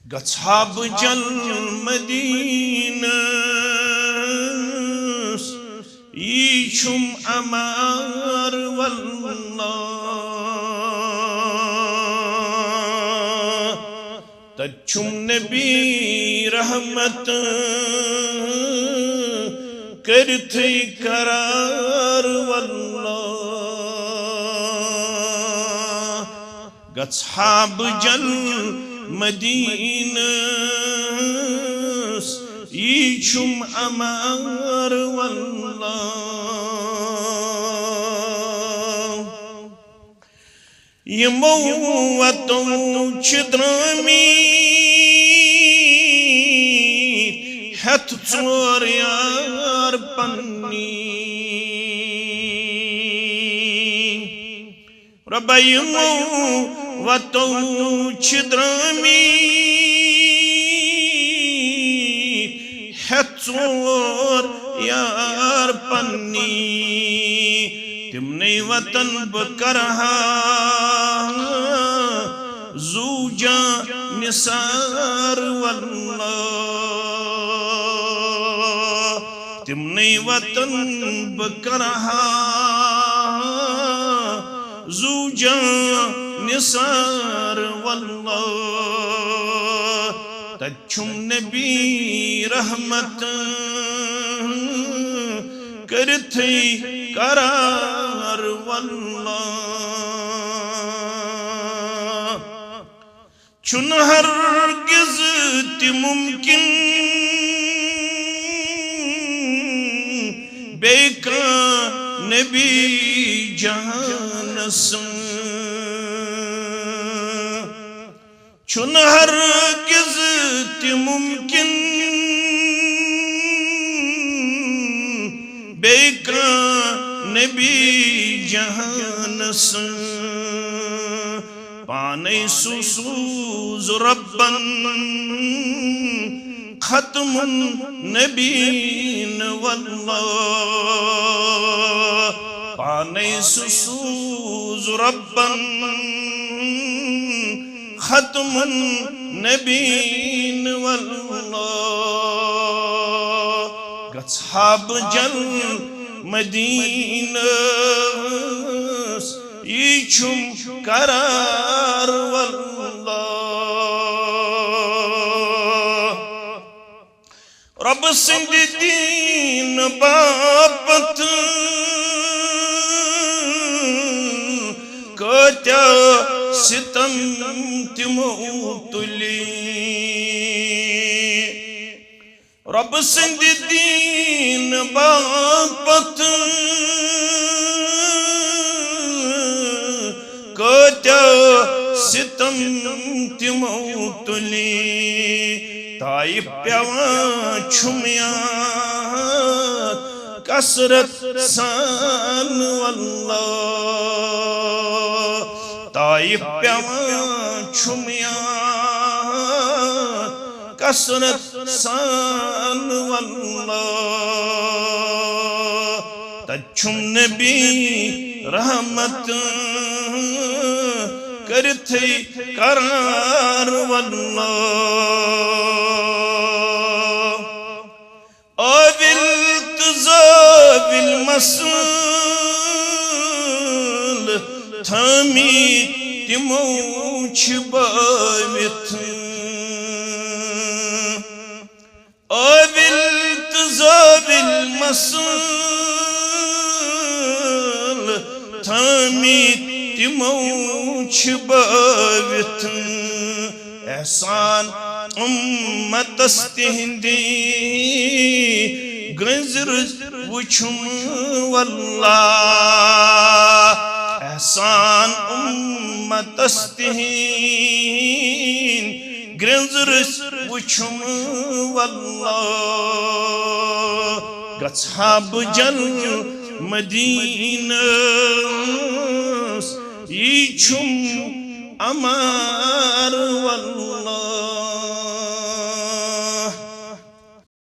गछाब जल मदीनस यीशुम अमार वल्लाह तच्छुम नबी रहमत करथै करार वल्लाह गछाब जल मदीनस यीशुम अमार वल्लाह यमो वतो छिद्रामी हथ चोर यार पन्नी रब्बा यमो वतो छिद्रामी हथ चोर यार पन्नी तिमने वतन बकरहा जूजा निसार वल्लाह तिमने वतन बकरहा जूजा निसार वल्लाह तच्छुम नबी रहमत करथै करार वल्लाह छुन हरगिज ति मुमकिन बेका नबी जहानस छुन हरगिज ति मुमकिन बेका नबी जहानस पाने सुसूज रब्बन खत्मुन नबीन वल्लाह पाने सुसूज रब्बन खत्मुन नबीन वल्लाह गछाब जल मदीनस यीशुम करार वल्लाह रब सिंद दीन बापत कत्या सितम तिमो तुली रब सिंद दीन बापत कत्या सितम तिमो तुली ताई प्यावां छुमियात कसरत सान वल्लाह ताई प्यावां छुमियात कसरत सान वल्लाह तच्छुम नबी रहमत करथै करार वल्लाह अविल तज़ाविल मसल थामी तिमो छबावित अविल तज़ाविल मसल थामी तिमो छबावित एहसान उम्मतस तिहंदी गंजर वुछुम वल्लाह एहसान उम्मतस तिहिंद गंजर वुछुम वल्लाह गछाब जल मदीनस यीशुम अमार वल्लाह।